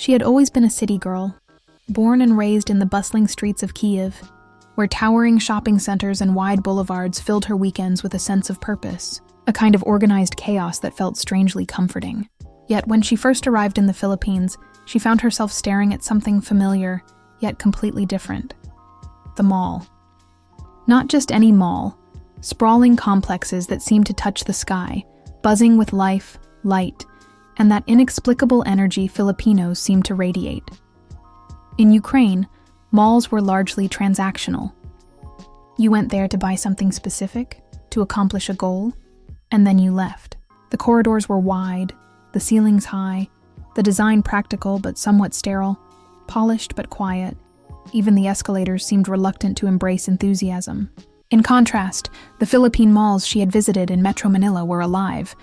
She had always been a city girl, born and raised in the bustling streets of Kyiv, where towering shopping centers and wide boulevards filled her weekends with a sense of purpose, a kind of organized chaos that felt strangely comforting. Yet when she first arrived in the Philippines, she found herself staring at something familiar, yet completely different. The mall. Not just any mall, sprawling complexes that seemed to touch the sky, buzzing with life, light, and that inexplicable energy Filipinos seem to radiate. In Ukraine, malls were largely transactional. You went there to buy something specific, to accomplish a goal, and then you left. The corridors were wide, the ceilings high, the design practical but somewhat sterile, polished but quiet. Even the escalators seemed reluctant to embrace enthusiasm. In contrast, the Philippine malls she had visited in Metro Manila were alive,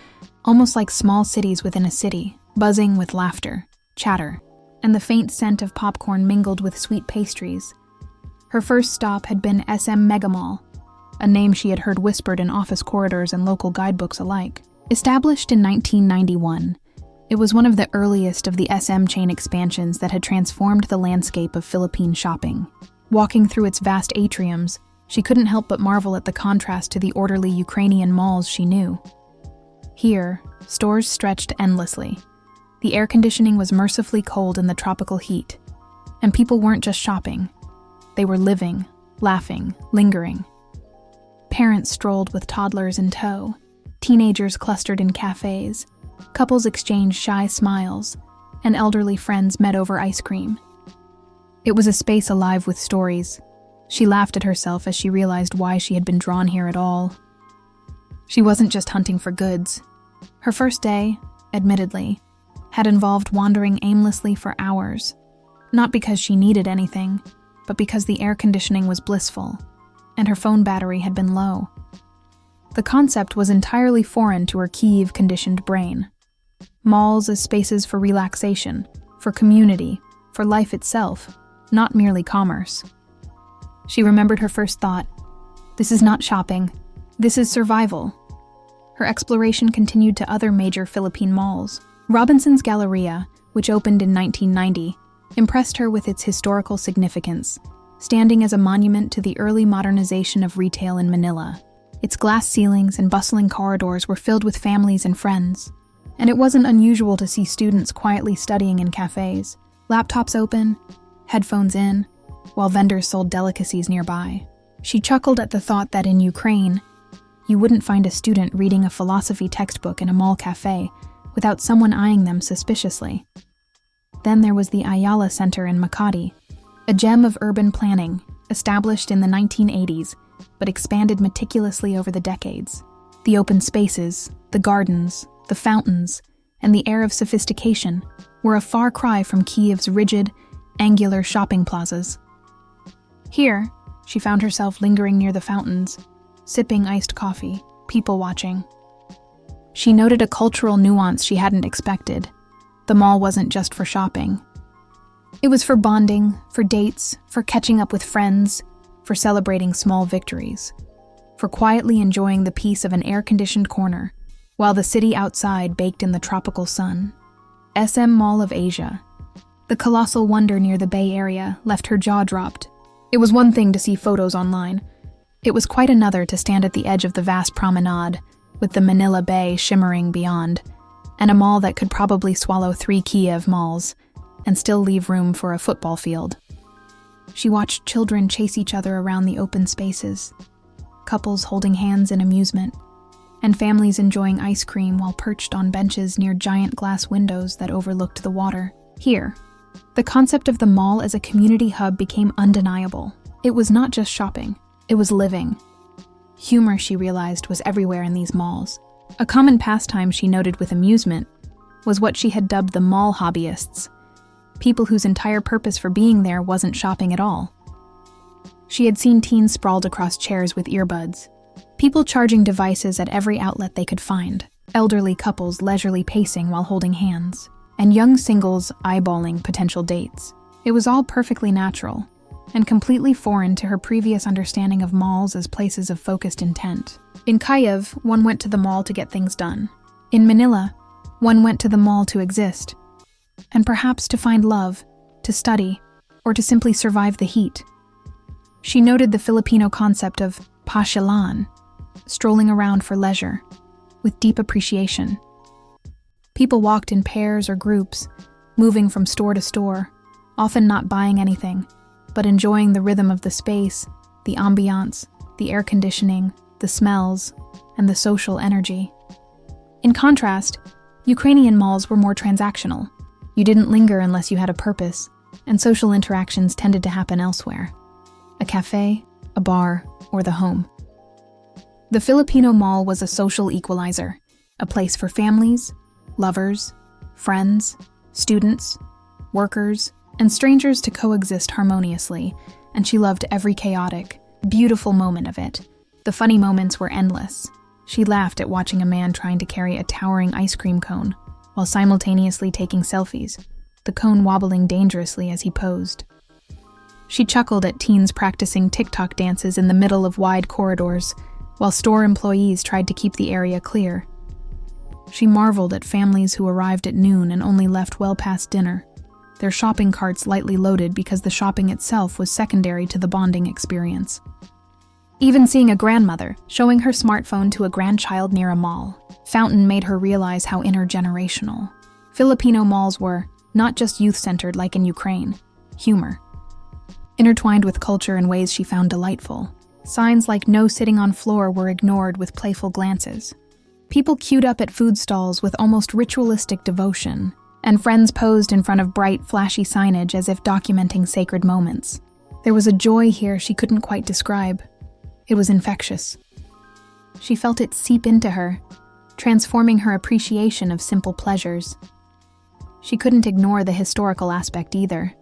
almost like small cities within a city, buzzing with laughter, chatter, and the faint scent of popcorn mingled with sweet pastries. Her first stop had been SM Megamall, a name she had heard whispered in office corridors and local guidebooks alike. Established in 1991, it was one of the earliest of the SM chain expansions that had transformed the landscape of Philippine shopping. Walking through its vast atriums, she couldn't help but marvel at the contrast to the orderly Ukrainian malls she knew. Here, stores stretched endlessly. The air conditioning was mercifully cold in the tropical heat, and people weren't just shopping. They were living, laughing, lingering. Parents strolled with toddlers in tow, teenagers clustered in cafes, couples exchanged shy smiles, and elderly friends met over ice cream. It was a space alive with stories. She laughed at herself as she realized why she had been drawn here at all. She wasn't just hunting for goods. Her first day, admittedly, had involved wandering aimlessly for hours, not because she needed anything, but because the air conditioning was blissful, and her phone battery had been low. The concept was entirely foreign to her Kyiv-conditioned brain. Malls as spaces for relaxation, for community, for life itself, not merely commerce. She remembered her first thought, "This is not shopping, this is survival." Her exploration continued to other major Philippine malls. Robinson's Galleria, which opened in 1990, impressed her with its historical significance, standing as a monument to the early modernization of retail in Manila. Its glass ceilings and bustling corridors were filled with families and friends, and it wasn't unusual to see students quietly studying in cafes, laptops open, headphones in, while vendors sold delicacies nearby. She chuckled at the thought that in Ukraine, you wouldn't find a student reading a philosophy textbook in a mall cafe without someone eyeing them suspiciously. Then there was the Ayala Center in Makati, a gem of urban planning, established in the 1980s, but expanded meticulously over the decades. The open spaces, the gardens, the fountains, and the air of sophistication were a far cry from Kyiv's rigid, angular shopping plazas. Here, she found herself lingering near the fountains, sipping iced coffee, people watching. She noted a cultural nuance she hadn't expected. The mall wasn't just for shopping. It was for bonding, for dates, for catching up with friends, for celebrating small victories, for quietly enjoying the peace of an air-conditioned corner, while the city outside baked in the tropical sun. SM Mall of Asia. The colossal wonder near the Bay Area left her jaw dropped. It was one thing to see photos online. It was quite another to stand at the edge of the vast promenade, with the Manila Bay shimmering beyond, and a mall that could probably swallow 3 Kyiv malls, and still leave room for a football field. She watched children chase each other around the open spaces, couples holding hands in amusement, and families enjoying ice cream while perched on benches near giant glass windows that overlooked the water. Here, the concept of the mall as a community hub became undeniable. It was not just shopping, it was living. Humor, she realized, was everywhere in these malls. A common pastime she noted with amusement was what she had dubbed the mall hobbyists, people whose entire purpose for being there wasn't shopping at all. She had seen teens sprawled across chairs with earbuds, people charging devices at every outlet they could find, elderly couples leisurely pacing while holding hands, and young singles eyeballing potential dates. It was all perfectly natural, and completely foreign to her previous understanding of malls as places of focused intent. In Kyiv, one went to the mall to get things done. In Manila, one went to the mall to exist. and perhaps to find love, to study, or to simply survive the heat. She noted the Filipino concept of pasyalan, strolling around for leisure, with deep appreciation. People walked in pairs or groups, moving from store to store, often not buying anything, but enjoying the rhythm of the space, the ambiance, the air conditioning, the smells, and the social energy. In contrast, Ukrainian malls were more transactional. You didn't linger unless you had a purpose, and social interactions tended to happen elsewhere: a cafe, a bar, or the home. The Filipino mall was a social equalizer, a place for families, lovers, friends, students, workers, and strangers to coexist harmoniously, and she loved every chaotic, beautiful moment of it. The funny moments were endless. She laughed at watching a man trying to carry a towering ice cream cone, while simultaneously taking selfies, the cone wobbling dangerously as he posed. She chuckled at teens practicing TikTok dances in the middle of wide corridors, while store employees tried to keep the area clear. She marveled at families who arrived at noon and only left well past dinner, their shopping carts lightly loaded because the shopping itself was secondary to the bonding experience. Even seeing a grandmother showing her smartphone to a grandchild near a mall fountain made her realize how intergenerational. Filipino malls were not just youth-centered like in Ukraine, humor, intertwined with culture in ways she found delightful. Signs like "no sitting on floor" were ignored with playful glances. People queued up at food stalls with almost ritualistic devotion, and friends posed in front of bright, flashy signage as if documenting sacred moments. There was a joy here she couldn't quite describe. It was infectious. She felt it seep into her, transforming her appreciation of simple pleasures. She couldn't ignore the historical aspect either.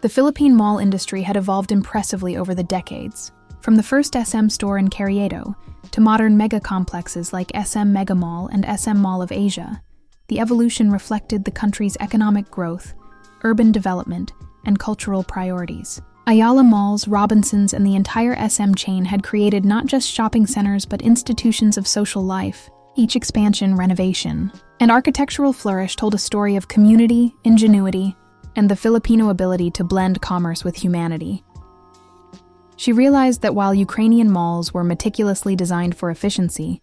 The Philippine mall industry had evolved impressively over the decades, from the first SM store in Quirky to modern mega-complexes like SM Mega Mall and SM Mall of Asia. The evolution reflected the country's economic growth, urban development, and cultural priorities. Ayala malls, Robinsons, and the entire SM chain had created not just shopping centers but institutions of social life. Each expansion, renovation, and architectural flourish told a story of community, ingenuity, and the Filipino ability to blend commerce with humanity. She realized that while Ukrainian malls were meticulously designed for efficiency,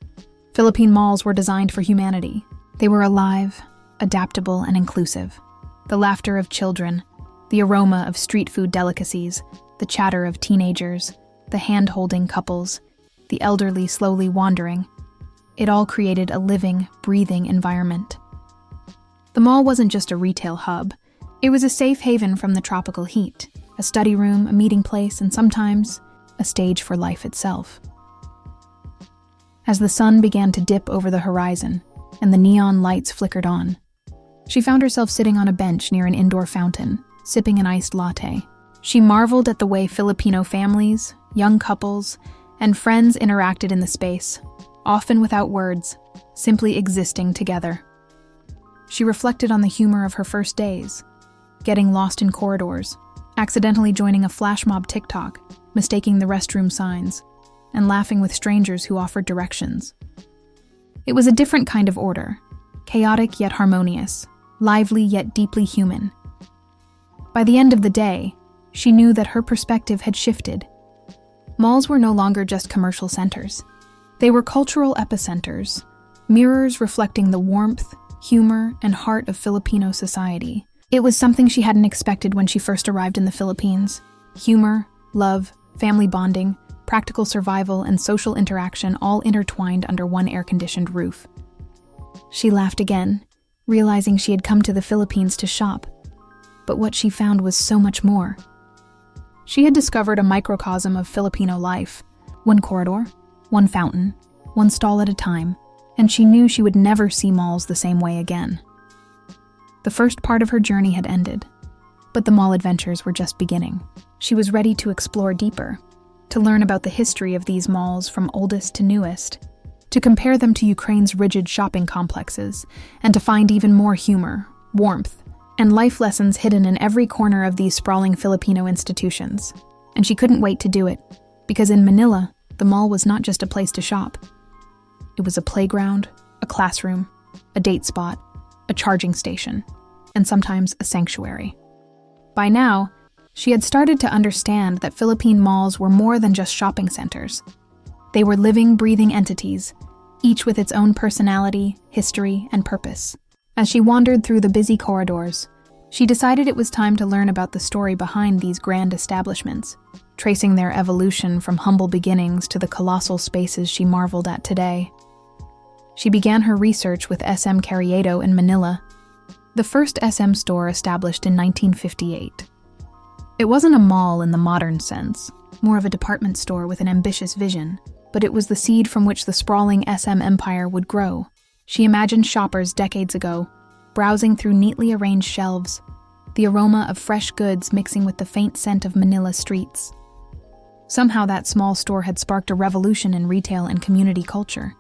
Philippine malls were designed for humanity. They were alive, adaptable, and inclusive. The laughter of children, the aroma of street food delicacies, the chatter of teenagers, the hand-holding couples, the elderly slowly wandering. It all created a living, breathing environment. The mall wasn't just a retail hub. It was a safe haven from the tropical heat, a study room, a meeting place, and sometimes a stage for life itself. As the sun began to dip over the horizon and the neon lights flickered on, she found herself sitting on a bench near an indoor fountain, sipping an iced latte. She marveled at the way Filipino families, young couples, and friends interacted in the space, often without words, simply existing together. She reflected on the humor of her first days, getting lost in corridors, accidentally joining a flash mob TikTok, mistaking the restroom signs, and laughing with strangers who offered directions. It was a different kind of order, chaotic yet harmonious, lively yet deeply human. By the end of the day, she knew that her perspective had shifted. Malls were no longer just commercial centers. They were cultural epicenters, mirrors reflecting the warmth, humor, and heart of Filipino society. It was something she hadn't expected when she first arrived in the Philippines. Humor, love, family bonding, practical survival, and social interaction all intertwined under one air-conditioned roof. She laughed again, realizing she had come to the Philippines to shop. But what she found was so much more. She had discovered a microcosm of Filipino life, one corridor, one fountain, one stall at a time, and she knew she would never see malls the same way again. The first part of her journey had ended, but the mall adventures were just beginning. She was ready to explore deeper, to learn about the history of these malls from oldest to newest, to compare them to Ukraine's rigid shopping complexes, and to find even more humor, warmth, and life lessons hidden in every corner of these sprawling Filipino institutions. And she couldn't wait to do it, because in Manila, the mall was not just a place to shop. It was a playground, a classroom, a date spot, a charging station, and sometimes a sanctuary. By now, she had started to understand that Philippine malls were more than just shopping centers. They were living, breathing entities, each with its own personality, history, and purpose. As she wandered through the busy corridors, she decided it was time to learn about the story behind these grand establishments, tracing their evolution from humble beginnings to the colossal spaces she marveled at today. She began her research with SM Carriedo in Manila, the first SM store established in 1958. It wasn't a mall in the modern sense, more of a department store with an ambitious vision, but it was the seed from which the sprawling SM empire would grow. She imagined shoppers decades ago, browsing through neatly arranged shelves, the aroma of fresh goods mixing with the faint scent of Manila streets. Somehow that small store had sparked a revolution in retail and community culture.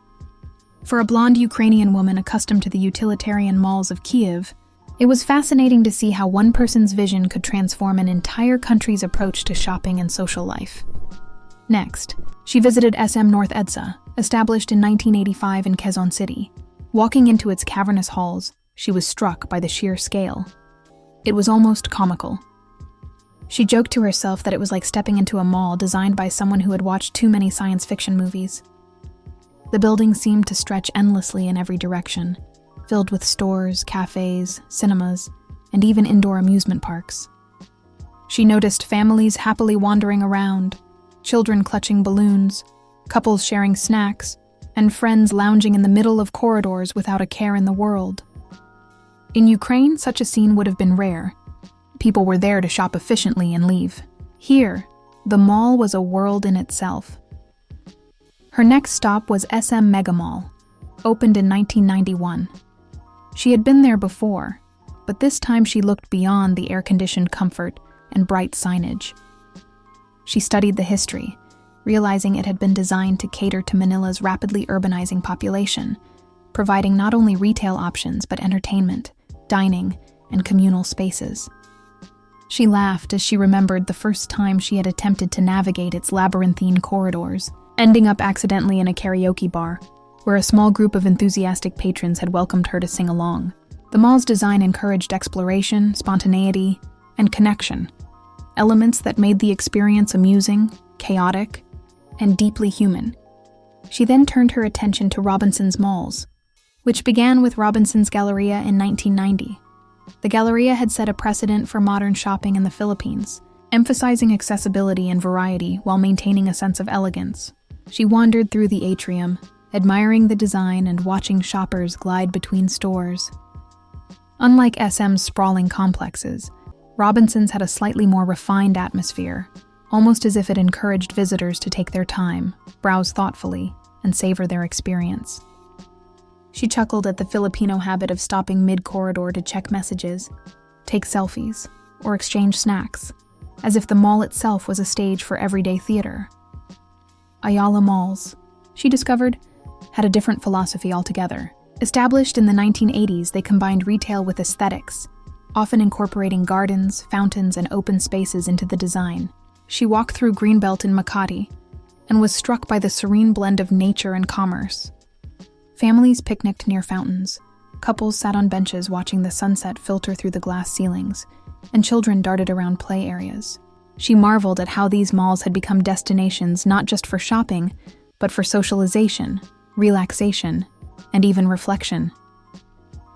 For a blonde Ukrainian woman accustomed to the utilitarian malls of Kyiv, it was fascinating to see how one person's vision could transform an entire country's approach to shopping and social life. Next, she visited SM North EDSA, established in 1985 in Quezon City. Walking into its cavernous halls, she was struck by the sheer scale. It was almost comical. She joked to herself that it was like stepping into a mall designed by someone who had watched too many science fiction movies. The building seemed to stretch endlessly in every direction, filled with stores, cafes, cinemas, and even indoor amusement parks. She noticed families happily wandering around, children clutching balloons, couples sharing snacks, and friends lounging in the middle of corridors without a care in the world. In Ukraine, such a scene would have been rare. People were there to shop efficiently and leave. Here, the mall was a world in itself. Her next stop was SM Mega Mall, opened in 1991. She had been there before, but this time she looked beyond the air-conditioned comfort and bright signage. She studied the history, realizing it had been designed to cater to Manila's rapidly urbanizing population, providing not only retail options but entertainment, dining, and communal spaces. She laughed as she remembered the first time she had attempted to navigate its labyrinthine corridors, ending up accidentally in a karaoke bar, where a small group of enthusiastic patrons had welcomed her to sing along. The mall's design encouraged exploration, spontaneity, and connection, elements that made the experience amusing, chaotic, and deeply human. She then turned her attention to Robinson's malls, which began with Robinson's Galleria in 1990. The Galleria had set a precedent for modern shopping in the Philippines, emphasizing accessibility and variety while maintaining a sense of elegance. She wandered through the atrium, admiring the design and watching shoppers glide between stores. Unlike SM's sprawling complexes, Robinson's had a slightly more refined atmosphere, almost as if it encouraged visitors to take their time, browse thoughtfully, and savor their experience. She chuckled at the Filipino habit of stopping mid-corridor to check messages, take selfies, or exchange snacks, as if the mall itself was a stage for everyday theater. Ayala malls, she discovered, had a different philosophy altogether. Established in the 1980s, they combined retail with aesthetics, often incorporating gardens, fountains, and open spaces into the design. She walked through Greenbelt in Makati and was struck by the serene blend of nature and commerce. Families picnicked near fountains, couples sat on benches watching the sunset filter through the glass ceilings, and children darted around play areas. She marveled at how these malls had become destinations not just for shopping, but for socialization, relaxation, and even reflection.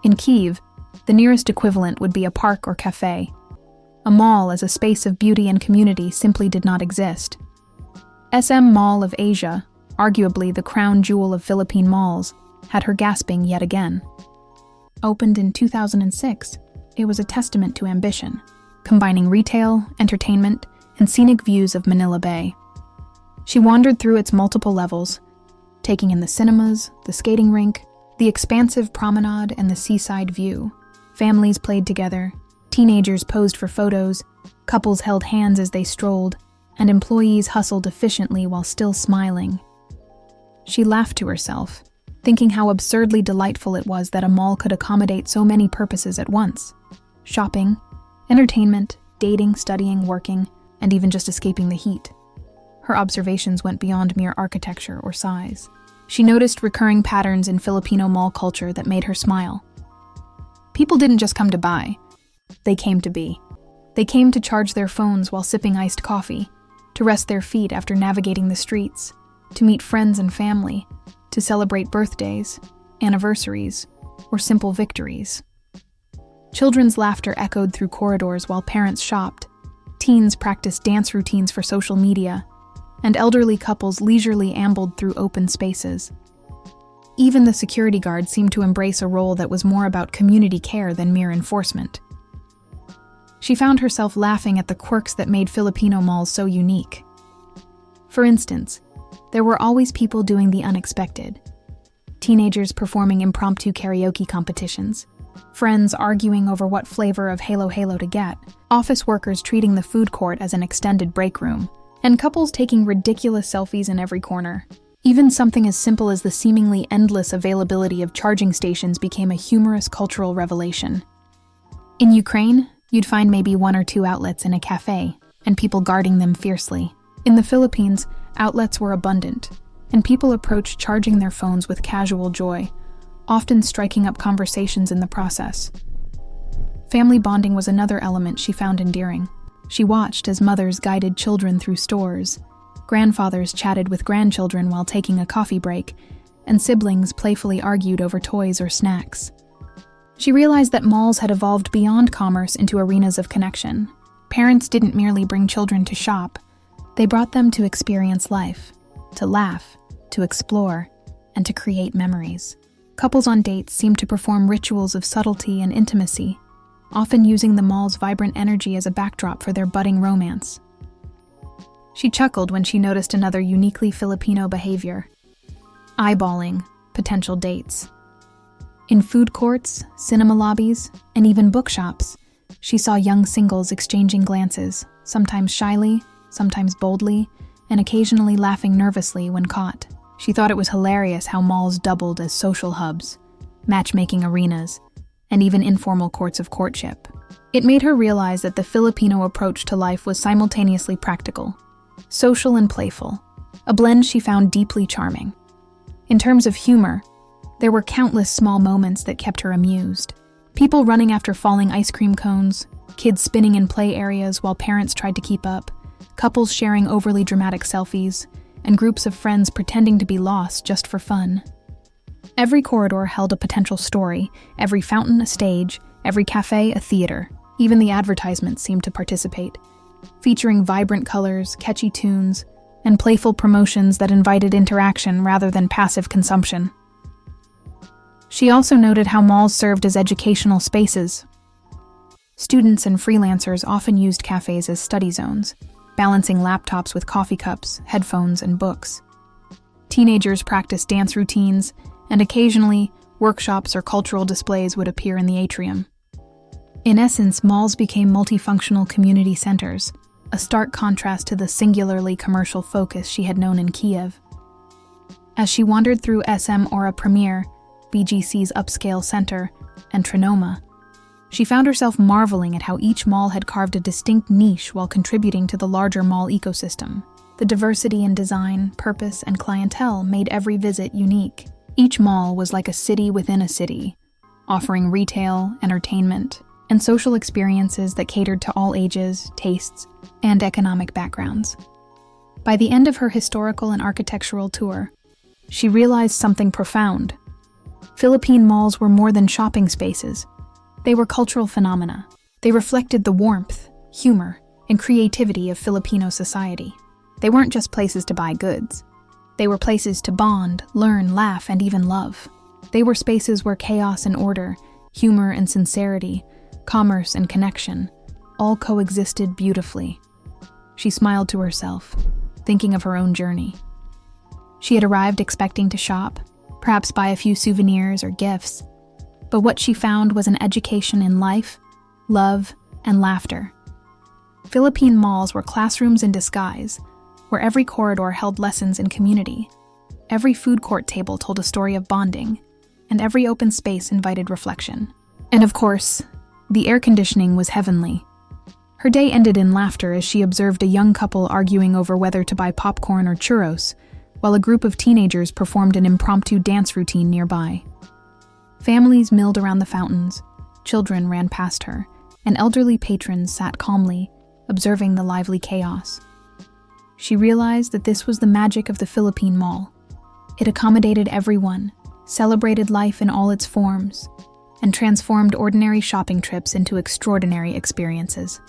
In Kyiv, the nearest equivalent would be a park or cafe. A mall as a space of beauty and community simply did not exist. SM Mall of Asia, arguably the crown jewel of Philippine malls, had her gasping yet again. Opened in 2006, it was a testament to ambition, combining retail, entertainment, and scenic views of Manila Bay. She wandered through its multiple levels, taking in the cinemas, the skating rink, the expansive promenade, and the seaside view. Families played together, teenagers posed for photos, couples held hands as they strolled, and employees hustled efficiently while still smiling. She laughed to herself, thinking how absurdly delightful it was that a mall could accommodate so many purposes at once: shopping, entertainment, dating, studying, working, and even just escaping the heat. Her observations went beyond mere architecture or size. She noticed recurring patterns in Filipino mall culture that made her smile. People didn't just come to buy, They came to be. They came to charge their phones while sipping iced coffee, to rest their feet after navigating the streets, to meet friends and family, to celebrate birthdays, anniversaries, or simple victories. Children's laughter echoed through corridors while parents shopped, teens practiced dance routines for social media, and elderly couples leisurely ambled through open spaces. Even the security guard seemed to embrace a role that was more about community care than mere enforcement. She found herself laughing at the quirks that made Filipino malls so unique. For instance, there were always people doing the unexpected. Teenagers performing impromptu karaoke competitions, friends arguing over what flavor of Halo Halo to get, office workers treating the food court as an extended break room, and couples taking ridiculous selfies in every corner. Even something as simple as the seemingly endless availability of charging stations became a humorous cultural revelation. In Ukraine, you'd find maybe 1 or 2 outlets in a cafe, and people guarding them fiercely. In the Philippines, outlets were abundant, and people approached charging their phones with casual joy, often striking up conversations in the process. Family bonding was another element she found endearing. She watched as mothers guided children through stores, grandfathers chatted with grandchildren while taking a coffee break, and siblings playfully argued over toys or snacks. She realized that malls had evolved beyond commerce into arenas of connection. Parents didn't merely bring children to shop, they brought them to experience life, to laugh, to explore, and to create memories. Couples on dates seemed to perform rituals of subtlety and intimacy, often using the mall's vibrant energy as a backdrop for their budding romance. She chuckled when she noticed another uniquely Filipino behavior: eyeballing potential dates. In food courts, cinema lobbies, and even bookshops, she saw young singles exchanging glances, sometimes shyly, sometimes boldly, and occasionally laughing nervously when caught. She thought it was hilarious how malls doubled as social hubs, matchmaking arenas, and even informal courts of courtship. It made her realize that the Filipino approach to life was simultaneously practical, social and playful, a blend she found deeply charming. In terms of humor, there were countless small moments that kept her amused. People running after falling ice cream cones, kids spinning in play areas while parents tried to keep up, couples sharing overly dramatic selfies, and groups of friends pretending to be lost just for fun. Every corridor held a potential story, every fountain a stage, every cafe a theater. Even the advertisements seemed to participate, featuring vibrant colors, catchy tunes, and playful promotions that invited interaction rather than passive consumption. She also noted how malls served as educational spaces. Students and freelancers often used cafes as study zones, balancing laptops with coffee cups, headphones, and books. Teenagers practiced dance routines, and occasionally, workshops or cultural displays would appear in the atrium. In essence, malls became multifunctional community centers, a stark contrast to the singularly commercial focus she had known in Kiev. As she wandered through SM Aura Premier, BGC's upscale center, and Trinoma, she found herself marveling at how each mall had carved a distinct niche while contributing to the larger mall ecosystem. The diversity in design, purpose, and clientele made every visit unique. Each mall was like a city within a city, offering retail, entertainment, and social experiences that catered to all ages, tastes, and economic backgrounds. By the end of her historical and architectural tour, she realized something profound. Philippine malls were more than shopping spaces. They were cultural phenomena. They reflected the warmth, humor, and creativity of Filipino society. They weren't just places to buy goods. They were places to bond, learn, laugh, and even love. They were spaces where chaos and order, humor and sincerity, commerce and connection, all coexisted beautifully. She smiled to herself, thinking of her own journey. She had arrived expecting to shop, perhaps buy a few souvenirs or gifts, but what she found was an education in life, love, and laughter. Philippine malls were classrooms in disguise, where every corridor held lessons in community. Every food court table told a story of bonding, and every open space invited reflection. And of course, the air conditioning was heavenly. Her day ended in laughter as she observed a young couple arguing over whether to buy popcorn or churros, while a group of teenagers performed an impromptu dance routine nearby. Families milled around the fountains, children ran past her, and elderly patrons sat calmly, observing the lively chaos. She realized that this was the magic of the Philippine Mall. It accommodated everyone, celebrated life in all its forms, and transformed ordinary shopping trips into extraordinary experiences.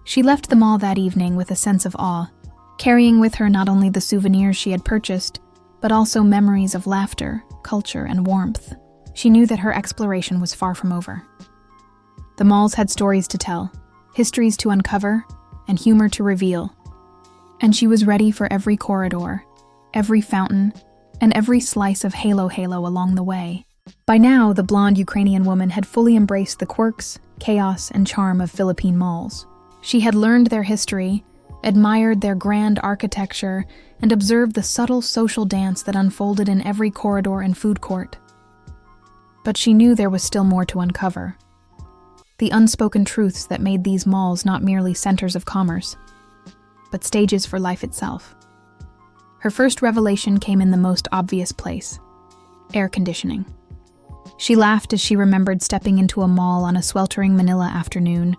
She left the mall that evening with a sense of awe, carrying with her not only the souvenirs she had purchased, but also memories of laughter, culture, and warmth. She knew that her exploration was far from over. The malls had stories to tell, histories to uncover, and humor to reveal. And she was ready for every corridor, every fountain, and every slice of halo along the way. By now, the blonde Ukrainian woman had fully embraced the quirks, chaos, and charm of Philippine malls. She had learned their history, admired their grand architecture, and observed the subtle social dance that unfolded in every corridor and food court. But she knew there was still more to uncover. The unspoken truths that made these malls not merely centers of commerce, but stages for life itself. Her first revelation came in the most obvious place: air conditioning. She laughed as she remembered stepping into a mall on a sweltering Manila afternoon,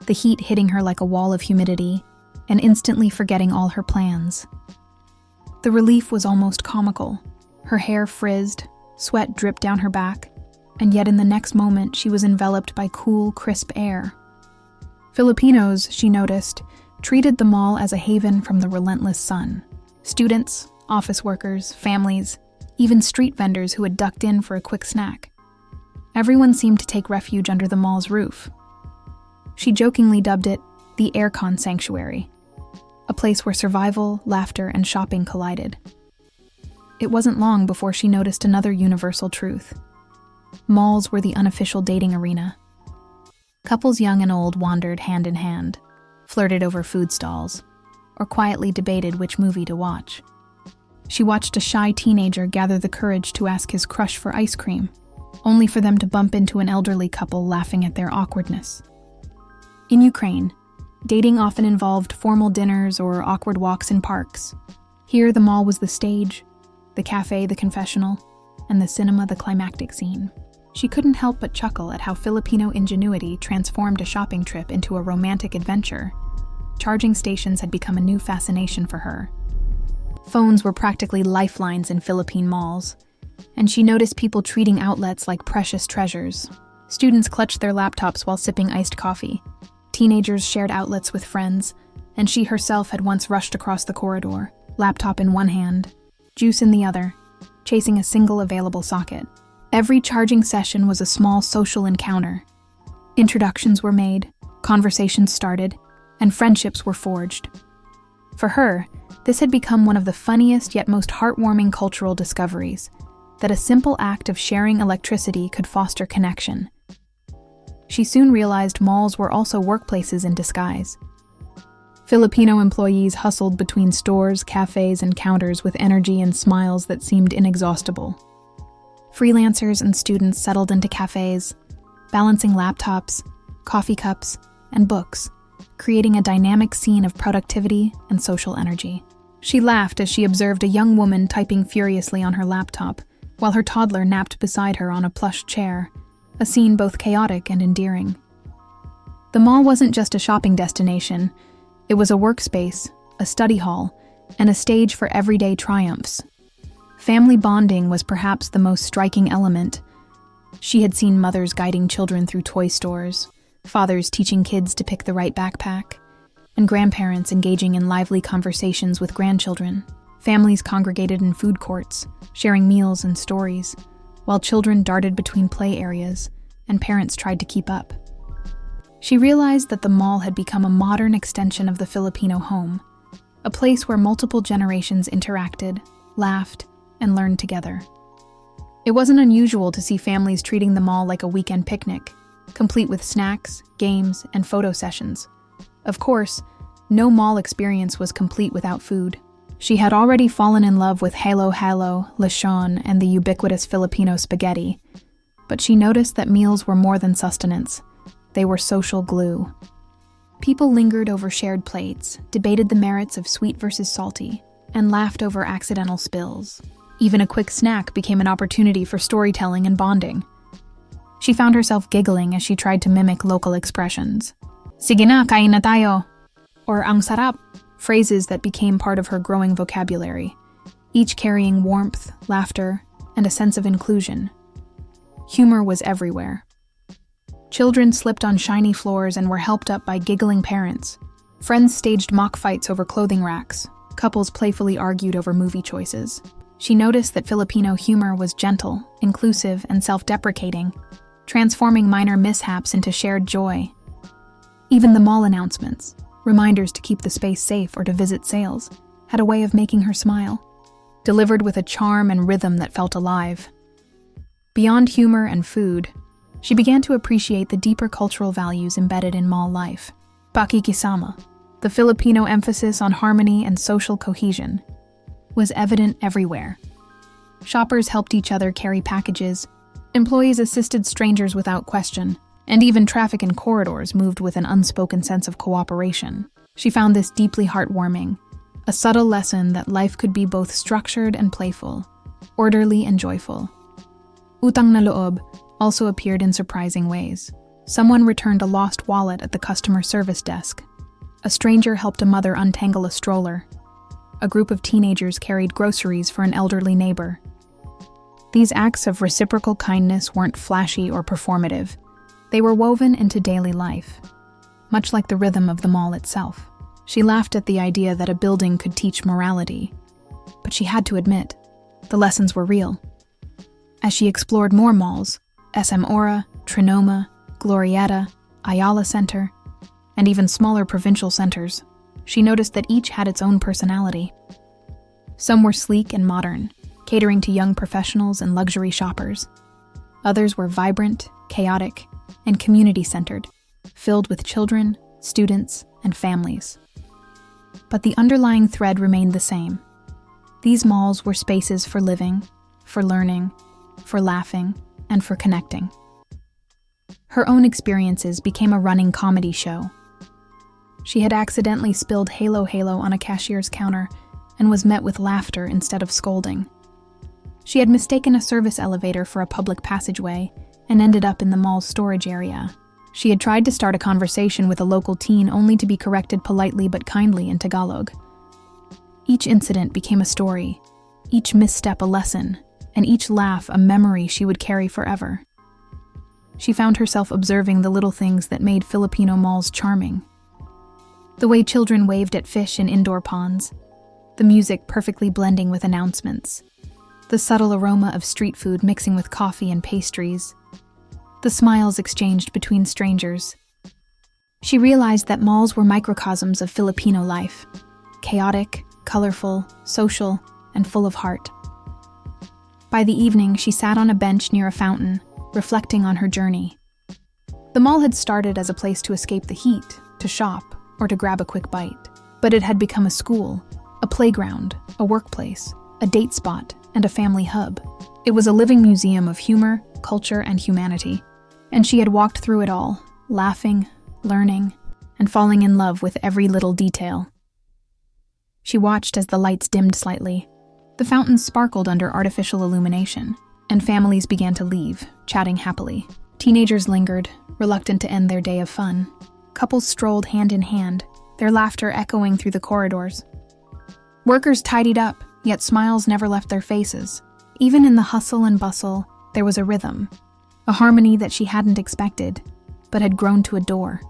the heat hitting her like a wall of humidity, and instantly forgetting all her plans. The relief was almost comical. Her hair frizzed, sweat dripped down her back, and yet in the next moment she was enveloped by cool, crisp air. Filipinos, she noticed, treated the mall as a haven from the relentless sun. Students, office workers, families, even street vendors who had ducked in for a quick snack. Everyone seemed to take refuge under the mall's roof. She jokingly dubbed it the aircon sanctuary, a place where survival, laughter, and shopping collided. It wasn't long before she noticed another universal truth. Malls were the unofficial dating arena. Couples young and old wandered hand in hand, flirted over food stalls, or quietly debated which movie to watch. She watched a shy teenager gather the courage to ask his crush for ice cream, only for them to bump into an elderly couple laughing at their awkwardness. In Ukraine, dating often involved formal dinners or awkward walks in parks. Here, the mall was the stage, the cafe the confessional, and the cinema the climactic scene. She couldn't help but chuckle at how Filipino ingenuity transformed a shopping trip into a romantic adventure. Charging stations had become a new fascination for her. Phones were practically lifelines in Philippine malls, and she noticed people treating outlets like precious treasures. Students clutched their laptops while sipping iced coffee. Teenagers shared outlets with friends, and she herself had once rushed across the corridor, laptop in one hand, juice in the other, chasing a single available socket. Every charging session was a small social encounter. Introductions were made, conversations started, and friendships were forged. For her, this had become one of the funniest yet most heartwarming cultural discoveries, that a simple act of sharing electricity could foster connection. She soon realized malls were also workplaces in disguise. Filipino employees hustled between stores, cafes, and counters with energy and smiles that seemed inexhaustible. Freelancers and students settled into cafes, balancing laptops, coffee cups, and books, creating a dynamic scene of productivity and social energy. She laughed as she observed a young woman typing furiously on her laptop, while her toddler napped beside her on a plush chair, a scene both chaotic and endearing. The mall wasn't just a shopping destination, it was a workspace, a study hall, and a stage for everyday triumphs. Family bonding was perhaps the most striking element. She had seen mothers guiding children through toy stores, fathers teaching kids to pick the right backpack, and grandparents engaging in lively conversations with grandchildren. Families congregated in food courts, sharing meals and stories, while children darted between play areas and parents tried to keep up. She realized that the mall had become a modern extension of the Filipino home, a place where multiple generations interacted, laughed, and learned together. It wasn't unusual to see families treating the mall like a weekend picnic, complete with snacks, games, and photo sessions. Of course, no mall experience was complete without food. She had already fallen in love with halo, lechon, and the ubiquitous Filipino spaghetti, but she noticed that meals were more than sustenance. They were social glue. People lingered over shared plates, debated the merits of sweet versus salty, and laughed over accidental spills. Even a quick snack became an opportunity for storytelling and bonding. She found herself giggling as she tried to mimic local expressions. Sige na, kain na tayo. Or ang sarap, phrases that became part of her growing vocabulary, each carrying warmth, laughter, and a sense of inclusion. Humor was everywhere. Children slipped on shiny floors and were helped up by giggling parents. Friends staged mock fights over clothing racks. Couples playfully argued over movie choices. She noticed that Filipino humor was gentle, inclusive, and self-deprecating, transforming minor mishaps into shared joy. Even the mall announcements, reminders to keep the space safe or to visit sales, had a way of making her smile, delivered with a charm and rhythm that felt alive. Beyond humor and food, she began to appreciate the deeper cultural values embedded in mall life. Pakikisama, the Filipino emphasis on harmony and social cohesion, was evident everywhere. Shoppers helped each other carry packages, employees assisted strangers without question, and even traffic in corridors moved with an unspoken sense of cooperation. She found this deeply heartwarming, a subtle lesson that life could be both structured and playful, orderly and joyful. Utang na loob also appeared in surprising ways. Someone returned a lost wallet at the customer service desk. A stranger helped a mother untangle a stroller. A group of teenagers carried groceries for an elderly neighbor. These acts of reciprocal kindness weren't flashy or performative. They were woven into daily life, much like the rhythm of the mall itself. She laughed at the idea that a building could teach morality, but she had to admit, the lessons were real. As she explored more malls, SM Ora, Trinoma, Glorietta, Ayala Center, and even smaller provincial centers, she noticed that each had its own personality. Some were sleek and modern, catering to young professionals and luxury shoppers. Others were vibrant, chaotic, and community-centered, filled with children, students, and families. But the underlying thread remained the same. These malls were spaces for living, for learning, for laughing, and for connecting. Her own experiences became a running comedy show. She had accidentally spilled Halo on a cashier's counter and was met with laughter instead of scolding. She had mistaken a service elevator for a public passageway and ended up in the mall's storage area. She had tried to start a conversation with a local teen only to be corrected politely but kindly in Tagalog. Each incident became a story, each misstep a lesson, and each laugh a memory she would carry forever. She found herself observing the little things that made Filipino malls charming. The way children waved at fish in indoor ponds, the music perfectly blending with announcements, the subtle aroma of street food mixing with coffee and pastries, the smiles exchanged between strangers. She realized that malls were microcosms of Filipino life, chaotic, colorful, social, and full of heart. By the evening, she sat on a bench near a fountain, reflecting on her journey. The mall had started as a place to escape the heat, to shop, or to grab a quick bite. But it had become a school, a playground, a workplace, a date spot, and a family hub. It was a living museum of humor, culture, and humanity. And she had walked through it all, laughing, learning, and falling in love with every little detail. She watched as the lights dimmed slightly. The fountains sparkled under artificial illumination, and families began to leave, chatting happily. Teenagers lingered, reluctant to end their day of fun. Couples strolled hand in hand, their laughter echoing through the corridors. Workers tidied up, yet smiles never left their faces. Even in the hustle and bustle, there was a rhythm, a harmony that she hadn't expected, but had grown to adore.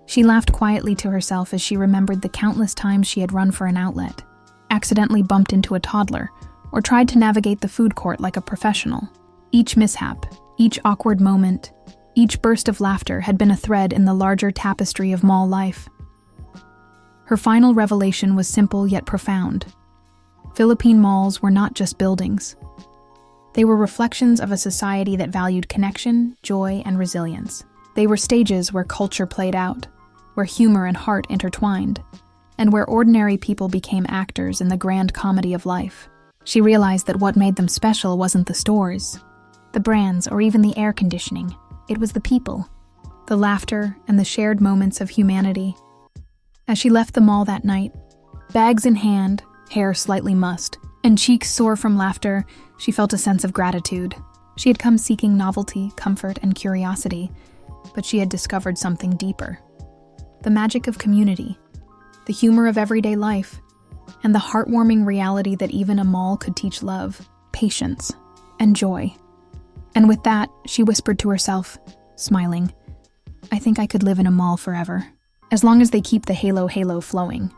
She laughed quietly to herself as she remembered the countless times she had run for an outlet, accidentally bumped into a toddler, or tried to navigate the food court like a professional. Each mishap, each awkward moment, each burst of laughter had been a thread in the larger tapestry of mall life. Her final revelation was simple yet profound. Philippine malls were not just buildings. They were reflections of a society that valued connection, joy, and resilience. They were stages where culture played out, where humor and heart intertwined, and where ordinary people became actors in the grand comedy of life. She realized that what made them special wasn't the stores, the brands, or even the air conditioning. It was the people, the laughter, and the shared moments of humanity. As she left the mall that night, bags in hand, hair slightly mussed, and cheeks sore from laughter, she felt a sense of gratitude. She had come seeking novelty, comfort, and curiosity, but she had discovered something deeper. The magic of community, the humor of everyday life, and the heartwarming reality that even a mall could teach love, patience, and joy. And with that, she whispered to herself, smiling, "I think I could live in a mall forever, as long as they keep the halo flowing."